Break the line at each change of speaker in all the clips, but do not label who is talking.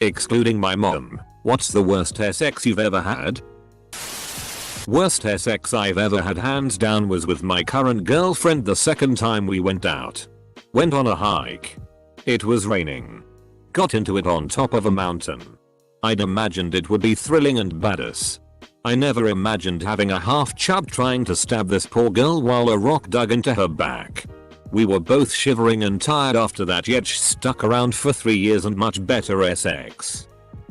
Excluding my mom, what's the worst sex you've ever had? Worst sex I've ever had hands down was with my current girlfriend the second time we went out. Went on a hike. It was raining. Got into it on top of a mountain. I'd imagined it would be thrilling and badass. I never imagined having a half chub trying to stab this poor girl while a rock dug into her back. We were both shivering and tired after that, yet she stuck around for 3 years and much better sex.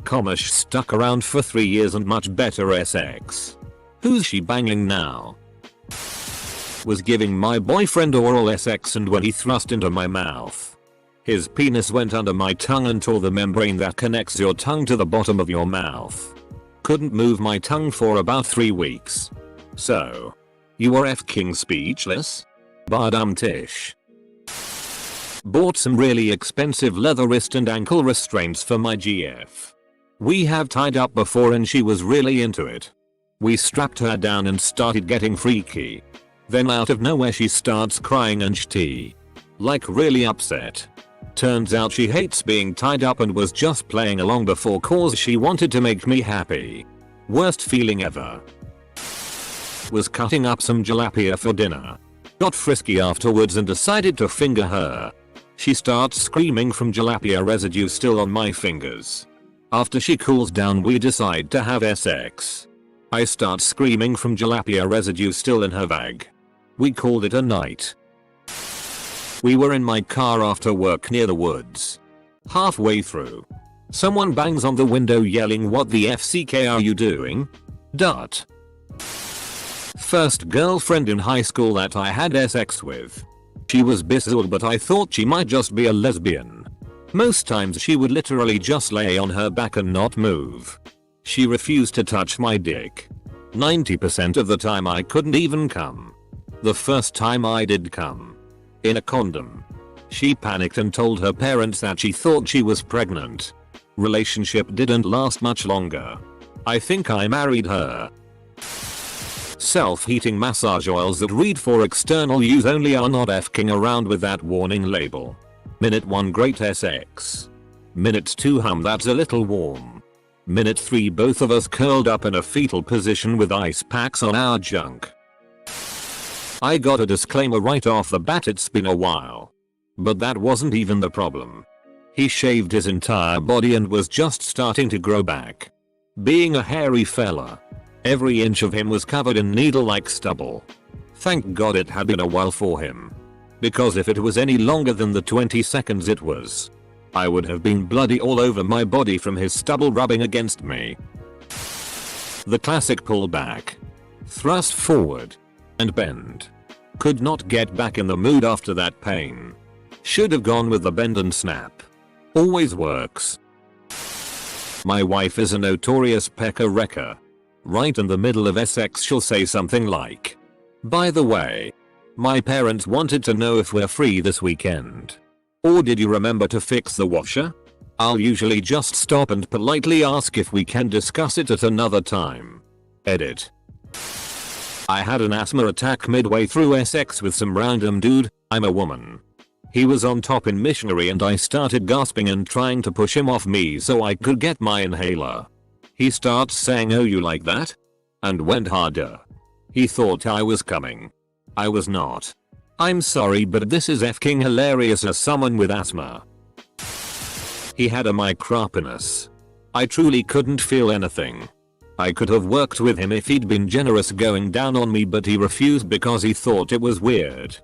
She stuck around for 3 years and much better sex. Who's she banging now? Was giving my boyfriend oral sex, and when he thrust into my mouth, his penis went under my tongue and tore the membrane that connects your tongue to the bottom of your mouth. Couldn't move my tongue for about 3 weeks. So, you were f***ing speechless? Badum-tish. Bought some really expensive leather wrist and ankle restraints for my GF. We have tied up before and she was really into it. We strapped her down and started getting freaky. Then out of nowhere she starts crying and like really upset. Turns out she hates being tied up and was just playing along before cause she wanted to make me happy. Worst feeling ever. Was cutting up some tilapia for dinner. Got frisky afterwards and decided to finger her. She starts screaming from tilapia residue still on my fingers. After she cools down we decide to have sex. I start screaming from tilapia residue still in her bag. We called it a night. We were in my car after work near the woods. Halfway through, someone bangs on the window yelling, "What the FCK are you doing?" First girlfriend in high school that I had sex with. She was bisexual, but I thought she might just be a lesbian. Most times she would literally just lay on her back and not move. She refused to touch my dick. 90% of the time I couldn't even come. The first time I did come, in a condom, she panicked and told her parents that she thought she was pregnant. Relationship didn't last much longer. I think I married her. Self-heating massage oils that read for external use only are not f***ing around with that warning label. Minute 1 great sex. Minute 2 that's a little warm. Minute 3 both of us curled up in a fetal position with ice packs on our junk. I got a disclaimer right off the bat, it's been a while. But that wasn't even the problem. He shaved his entire body and was just starting to grow back. Being a hairy fella, every inch of him was covered in needle-like stubble. Thank God it had been a while for him. Because if it was any longer than the 20 seconds it was, I would have been bloody all over my body from his stubble rubbing against me. The classic pull back, thrust forward, and bend. Could not get back in the mood after that pain. Should have gone with the bend and snap. Always works. My wife is a notorious pecker-wrecker. Right in the middle of sex she'll say something like, "By the way, my parents wanted to know if we're free this weekend. Or did you remember to fix the washer?" I'll usually just stop and politely ask if we can discuss it at another time. Edit. I had an asthma attack midway through sex with some random dude. I'm a woman. He was on top in missionary and I started gasping and trying to push him off me so I could get my inhaler. He starts saying, "Oh, you like that?" and went harder. He thought I was coming. I was not. I'm sorry, but this is f***ing hilarious as someone with asthma. He had a micropenis. I truly couldn't feel anything. I could have worked with him if he'd been generous going down on me, but he refused because he thought it was weird.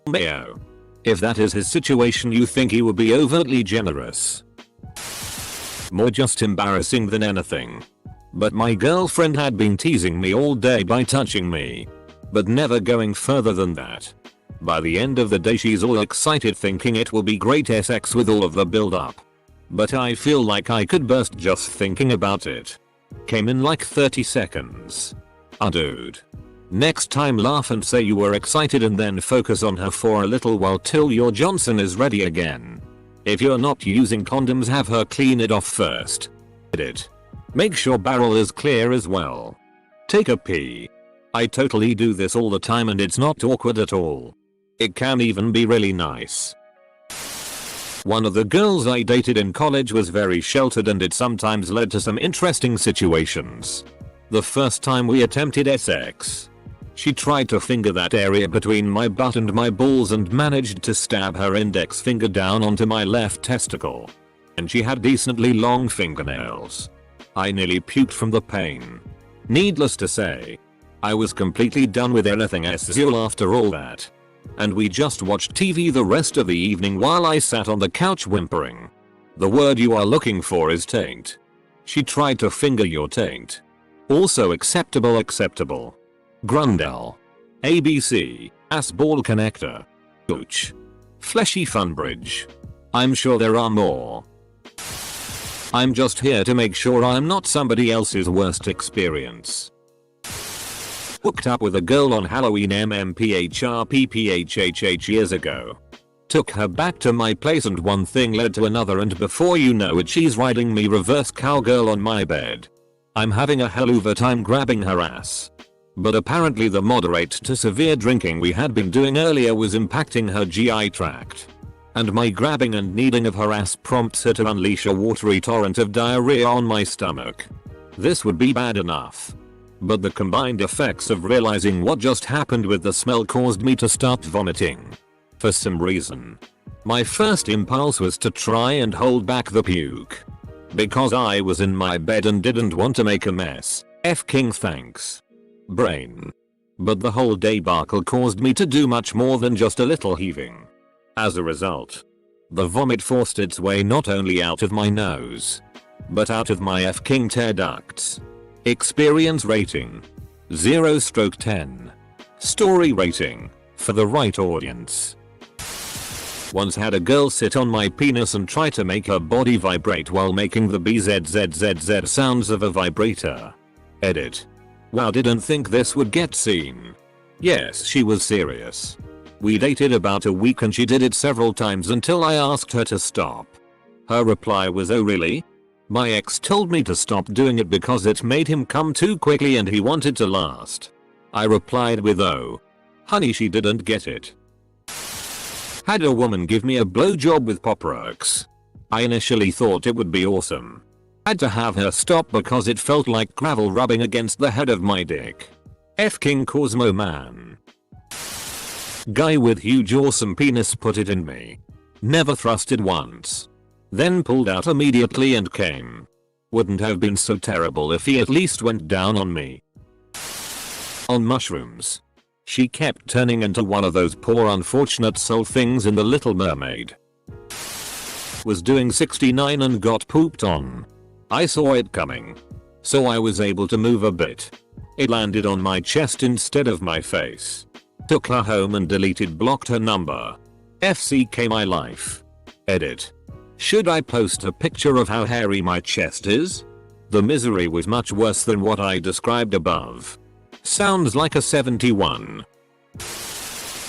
Mayo. If that is his situation, you think he would be overtly generous? More just embarrassing than anything. But my girlfriend had been teasing me all day by touching me, but never going further than that. By the end of the day she's all excited thinking it will be great sex with all of the build up. But I feel like I could burst just thinking about it. Came in like 30 seconds. Dude. Next time laugh and say you were excited and then focus on her for a little while till your Johnson is ready again. If you're not using condoms, have her clean it off first. Edit. Make sure barrel is clear as well. Take a pee. I totally do this all the time and it's not awkward at all. It can even be really nice. One of the girls I dated in college was very sheltered and it sometimes led to some interesting situations. The first time we attempted sex, she tried to finger that area between my butt and my balls and managed to stab her index finger down onto my left testicle. And she had decently long fingernails. I nearly puked from the pain. Needless to say, I was completely done with anything sexual after all that. And we just watched TV the rest of the evening while I sat on the couch whimpering. The word you are looking for is taint. She tried to finger your taint. Also acceptable. Grundle. ABC. Ass ball connector. Gooch. Fleshy fun bridge. I'm sure there are more. I'm just here to make sure I'm not somebody else's worst experience. Hooked up with a girl on Halloween MMPHRPPHHH years ago. Took her back to my place and one thing led to another and before you know it she's riding me reverse cowgirl on my bed. I'm having a hell of a time grabbing her ass. But apparently the moderate to severe drinking we had been doing earlier was impacting her GI tract. And my grabbing and kneading of her ass prompts her to unleash a watery torrent of diarrhea on my stomach. This would be bad enough. But the combined effects of realizing what just happened with the smell caused me to start vomiting. For some reason. My first impulse was to try and hold back the puke. Because I was in my bed and didn't want to make a mess. F-king thanks. Brain. But the whole debacle caused me to do much more than just a little heaving. As a result, the vomit forced its way not only out of my nose, but out of my F-king tear ducts. Experience rating 0/10. Story rating for the right audience. Once had a girl sit on my penis and try to make her body vibrate while making the bzzzzz sounds of a vibrator. Edit. Wow, didn't think this would get seen. Yes, she was serious. We dated about a week and she did it several times until I asked her to stop. Her reply was, "Oh really? My ex told me to stop doing it because it made him come too quickly and he wanted to last." I replied with, "Oh. Honey, she didn't get it." Had a woman give me a blowjob with Pop Rocks. I initially thought it would be awesome. Had to have her stop because it felt like gravel rubbing against the head of my dick. F-king Cosmo man. Guy with huge awesome penis put it in me. Never thrusted once. Then pulled out immediately and came. Wouldn't have been so terrible if he at least went down on me. On mushrooms. She kept turning into one of those poor unfortunate soul things in The Little Mermaid. Was doing 69 and got pooped on. I saw it coming. So I was able to move a bit. It landed on my chest instead of my face. Took her home and blocked her number. FCK my life. Edit. Should I post a picture of how hairy my chest is? The misery was much worse than what I described above. Sounds like a 71.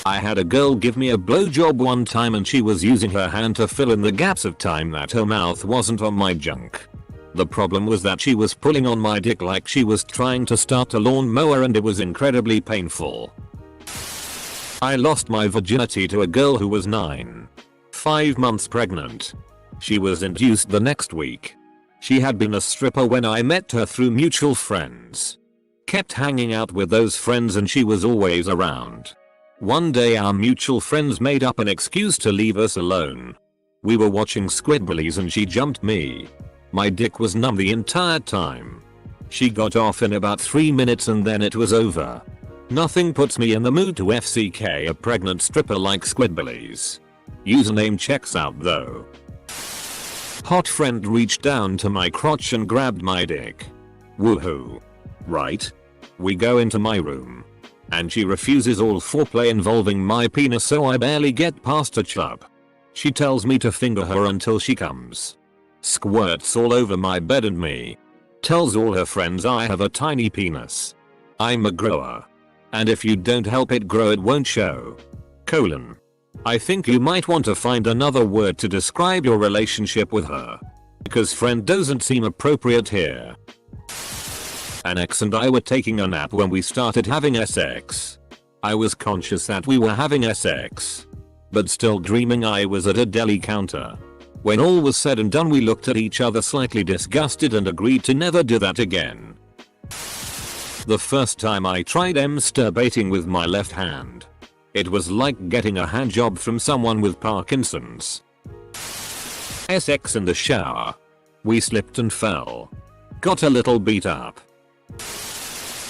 I had a girl give me a blowjob one time and she was using her hand to fill in the gaps of time that her mouth wasn't on my junk. The problem was that she was pulling on my dick like she was trying to start a lawnmower and it was incredibly painful. I lost my virginity to a girl who was 5 months pregnant. She was induced the next week. She had been a stripper when I met her through mutual friends. Kept hanging out with those friends and she was always around. One day our mutual friends made up an excuse to leave us alone. We were watching Squidbillies and she jumped me. My dick was numb the entire time. She got off in about 3 minutes and then it was over. Nothing puts me in the mood to FCK a pregnant stripper like Squidbillies. Username checks out though. Hot friend reached down to my crotch and grabbed my dick. Woohoo. Right? We go into my room. And she refuses all foreplay involving my penis so I barely get past a chub. She tells me to finger her until she comes. Squirts all over my bed and me. Tells all her friends I have a tiny penis. I'm a grower. And if you don't help it grow it won't show. I think you might want to find another word to describe your relationship with her. Because friend doesn't seem appropriate here. An ex and I were taking a nap when we started having sex. I was conscious that we were having sex. But still dreaming I was at a deli counter. When all was said and done we looked at each other slightly disgusted and agreed to never do that again. The first time I tried masturbating with my left hand. It was like getting a hand job from someone with Parkinson's. Sex in the shower. We slipped and fell. Got a little beat up.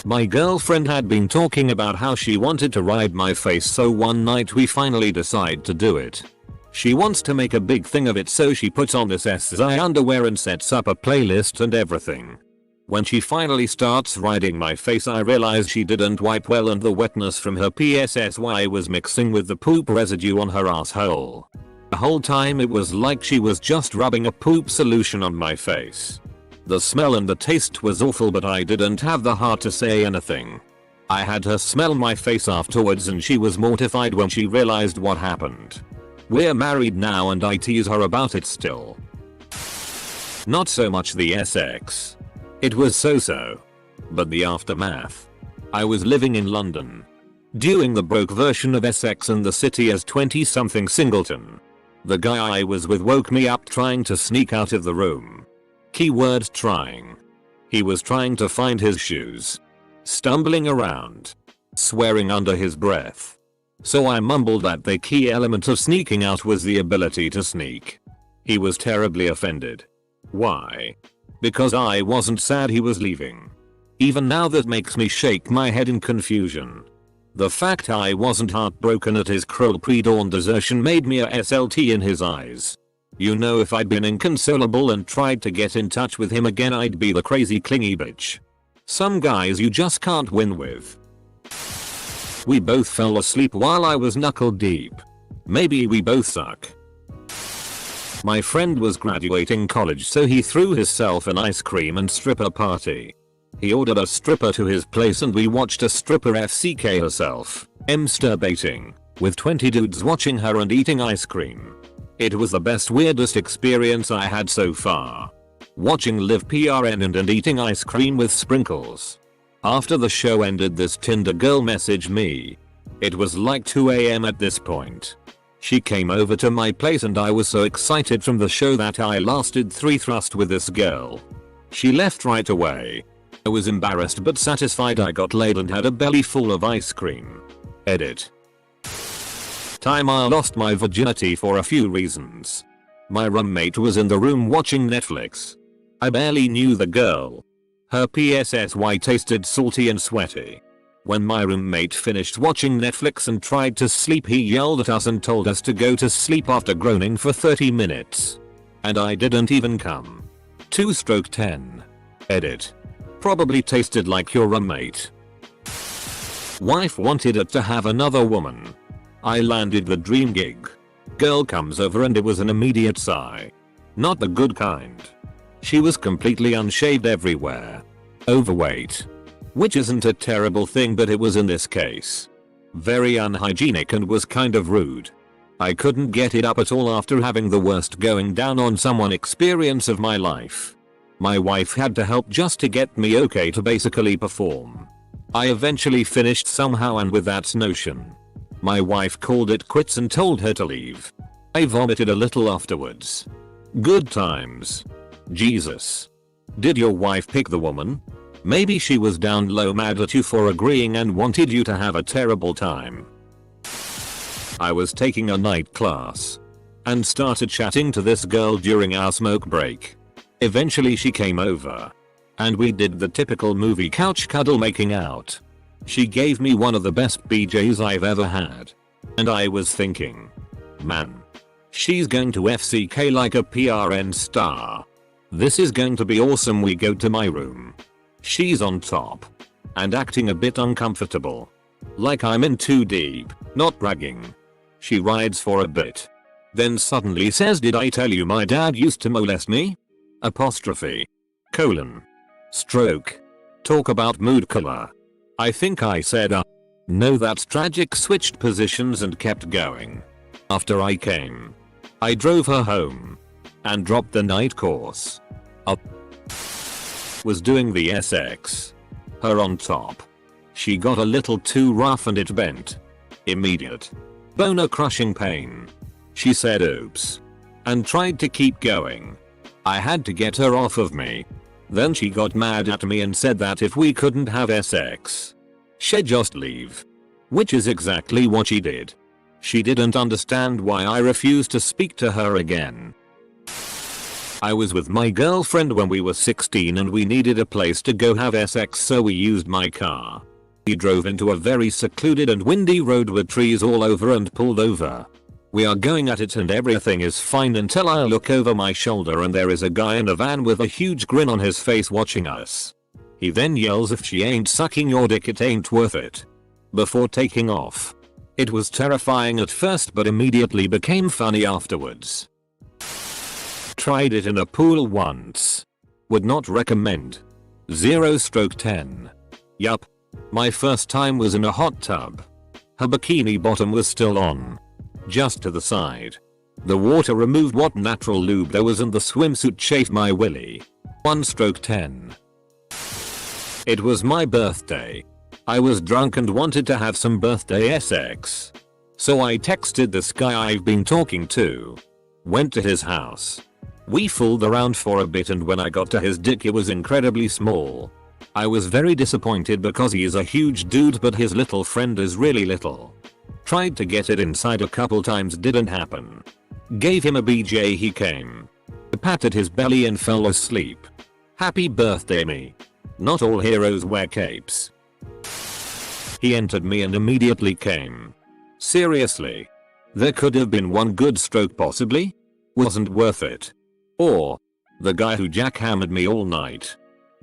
My girlfriend had been talking about how she wanted to ride my face, so one night we finally decide to do it. She wants to make a big thing of it, so she puts on this SI underwear and sets up a playlist and everything. When she finally starts riding my face I realize she didn't wipe well and the wetness from her PSSY was mixing with the poop residue on her asshole. The whole time it was like she was just rubbing a poop solution on my face. The smell and the taste was awful, but I didn't have the heart to say anything. I had her smell my face afterwards and she was mortified when she realized what happened. We're married now and I tease her about it still. Not so much the sex. It was so-so. But the aftermath. I was living in London. Doing the broke version of Sex in the City as 20-something singleton. The guy I was with woke me up trying to sneak out of the room. Keyword trying. He was trying to find his shoes. Stumbling around. Swearing under his breath. So I mumbled that the key element of sneaking out was the ability to sneak. He was terribly offended. Why? Because I wasn't sad he was leaving. Even now that makes me shake my head in confusion. The fact I wasn't heartbroken at his cruel pre-dawn desertion made me a SLT in his eyes. You know, if I'd been inconsolable and tried to get in touch with him again I'd be the crazy clingy bitch. Some guys you just can't win with. We both fell asleep while I was knuckle deep. Maybe we both suck. My friend was graduating college, so he threw himself an ice cream and stripper party. He ordered a stripper to his place and we watched a stripper FCK herself, masturbating, with 20 dudes watching her and eating ice cream. It was the best weirdest experience I had so far. Watching Liv PRN and eating ice cream with sprinkles. After the show ended this Tinder girl messaged me. It was like 2 AM at this point. She came over to my place and I was so excited from the show that I lasted 3 thrusts with this girl. She left right away. I was embarrassed but satisfied I got laid and had a belly full of ice cream. Edit. Time I lost my virginity for a few reasons. My roommate was in the room watching Netflix. I barely knew the girl. Her PSSY tasted salty and sweaty. When my roommate finished watching Netflix and tried to sleep he yelled at us and told us to go to sleep after groaning for 30 minutes. And I didn't even come. 2/10. Edit. Probably tasted like your roommate. Wife wanted it to have another woman. I landed the dream gig. Girl comes over and it was an immediate sigh. Not the good kind. She was completely unshaved everywhere. Overweight. Which isn't a terrible thing, but it was in this case. Very unhygienic and was kind of rude. I couldn't get it up at all after having the worst going down on someone experience of my life. My wife had to help just to get me okay to basically perform. I eventually finished somehow, and with that notion, my wife called it quits and told her to leave. I vomited a little afterwards. Good times. Jesus. Did your wife pick the woman? Maybe she was down low mad at you for agreeing and wanted you to have a terrible time. I was taking a night class and started chatting to this girl during our smoke break. Eventually she came over and we did the typical movie couch cuddle making out. She gave me one of the best BJs I've ever had. And I was thinking, man, she's going to FCK like a PRN star. This is going to be awesome. We go to my room. She's on top and acting a bit uncomfortable. Like I'm in too deep, not bragging. She rides for a bit. Then suddenly says, "Did I tell you my dad used to molest me?" Apostrophe. Colon. Stroke. Talk about mood killer. I think I said no, that's tragic. Switched positions and kept going. After I came, I drove her home and dropped the night course. Was doing the SX. Her on top. She got a little too rough and it bent. Immediate. Boner crushing pain. She said oops. and tried to keep going. I had to get her off of me. Then she got mad at me and said that if we couldn't have sex, she'd just leave. Which is exactly what she did. She didn't understand why I refused to speak to her again. I was with my girlfriend when we were 16 and we needed a place to go have sex, so we used my car. We drove into a very secluded and windy road with trees all over and pulled over. We are going at it and everything is fine until I look over my shoulder and there is a guy in a van with a huge grin on his face watching us. He then yells, "If she ain't sucking your dick, it ain't worth it," before taking off. It was terrifying at first but immediately became funny afterwards. Tried it in a pool once. Would not recommend. 0/10. Yup. My first time was in a hot tub. Her bikini bottom was still on. Just to the side. The water removed what natural lube there was and the swimsuit chafed my willy. 1/10. It was my birthday. I was drunk and wanted to have some birthday sex. So I texted this guy I've been talking to. Went to his house. We fooled around for a bit and when I got to his dick it was incredibly small. I was very disappointed because he is a huge dude but his little friend is really little. Tried to get it inside a couple times, didn't happen. Gave him a BJ, he came. Patted his belly and fell asleep. Happy birthday me. Not all heroes wear capes. He entered me and immediately came. Seriously. There could have been one good stroke possibly? Wasn't worth it. Or, the guy who jackhammered me all night.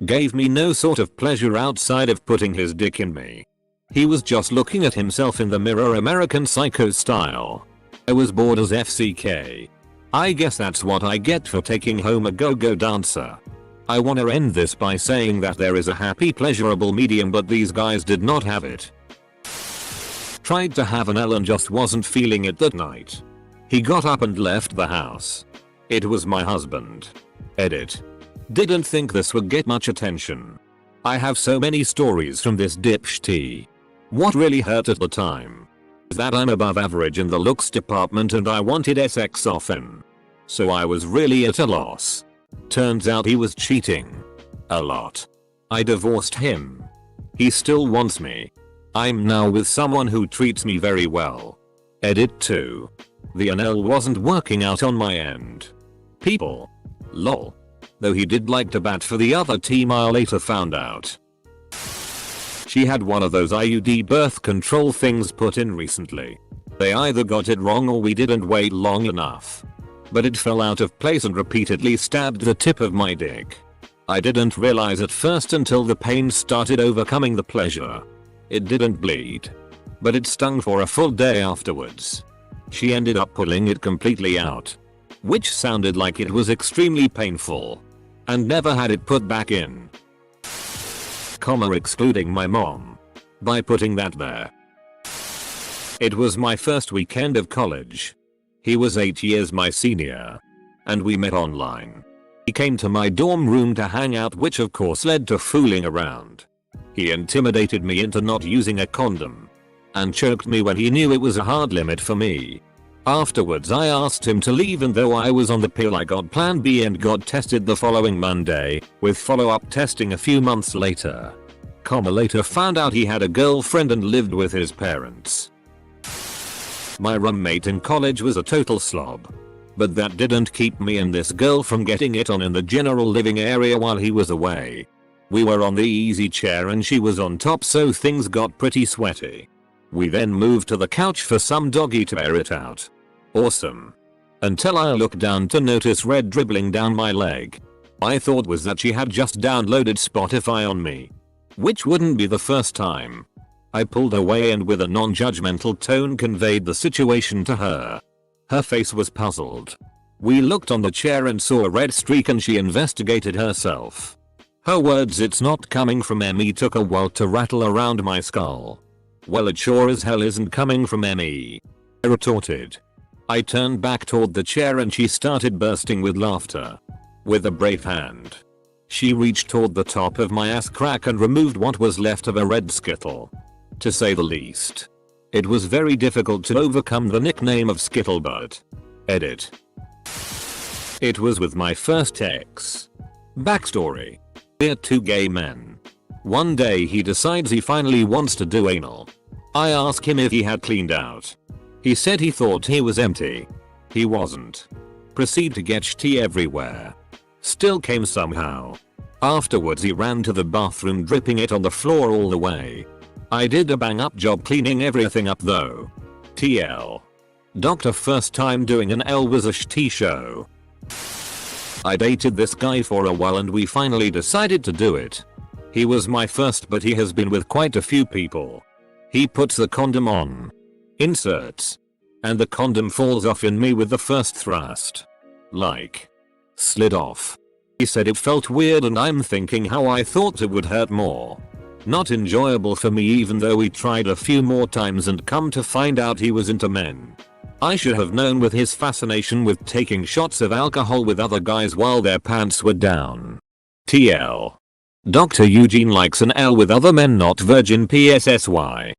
Gave me no sort of pleasure outside of putting his dick in me. He was just looking at himself in the mirror, American Psycho style. I was bored as FCK. I guess that's what I get for taking home a go-go dancer. I wanna end this by saying that there is a happy pleasurable medium but these guys did not have it. Tried to have an L and just wasn't feeling it that night. He got up and left the house. It was my husband. Edit. Didn't think this would get much attention. I have so many stories from this dipshitty. What really hurt at the time is that I'm above average in the looks department and I wanted sex often. So I was really at a loss. Turns out he was cheating. A lot. I divorced him. He still wants me. I'm now with someone who treats me very well. Edit 2. The NL wasn't working out on my end. People. Lol. Though he did like to bat for the other team, I later found out. She had one of those IUD birth control things put in recently. They either got it wrong or we didn't wait long enough. But it fell out of place and repeatedly stabbed the tip of my dick. I didn't realize at first until the pain started overcoming the pleasure. It didn't bleed. But it stung for a full day afterwards. She ended up pulling it completely out. Which sounded like it was extremely painful. And never had it put back in. Excluding my mom. By putting that there. It was my first weekend of college. He was 8 years my senior. And we met online. He came to my dorm room to hang out, which of course led to fooling around. He intimidated me into not using a condom. And choked me when he knew it was a hard limit for me. Afterwards I asked him to leave and though I was on the pill I got plan B and got tested the following Monday, with follow-up testing a few months later. Later found out he had a girlfriend and lived with his parents. My roommate in college was a total slob. But that didn't keep me and this girl from getting it on in the general living area while he was away. We were on the easy chair and she was on top, so things got pretty sweaty. We then moved to the couch for some doggy to air it out. Awesome. Until I looked down to notice red dribbling down my leg. I thought was that she had just downloaded Spotify on me. Which wouldn't be the first time. I pulled away and with a non-judgmental tone conveyed the situation to her. Her face was puzzled. We looked on the chair and saw a red streak and she investigated herself. Her words, "It's not coming from me," took a while to rattle around my skull. "Well, it sure as hell isn't coming from me," I retorted. I turned back toward the chair and she started bursting with laughter. With a brave hand, she reached toward the top of my ass crack and removed what was left of a red skittle. To say the least, it was very difficult to overcome the nickname of Skittlebutt. Edit. It was with my first ex. Backstory. We're two gay men. One day he decides he finally wants to do anal. I ask him if he had cleaned out. He said he thought he was empty. He wasn't. Proceed to get tea everywhere. Still came somehow. Afterwards he ran to the bathroom dripping it on the floor all the way. I did a bang up job cleaning everything up though. TL. Doctor first time doing an L was a shitty show. I dated this guy for a while and we finally decided to do it. He was my first but he has been with quite a few people. He puts the condom on. Inserts. And the condom falls off in me with the first thrust. Like. Slid off. He said it felt weird and I'm thinking how I thought it would hurt more. Not enjoyable for me even though we tried a few more times and come to find out he was into men. I should have known with his fascination with taking shots of alcohol with other guys while their pants were down. TL. Dr. Eugene likes an L with other men not virgin PSSY.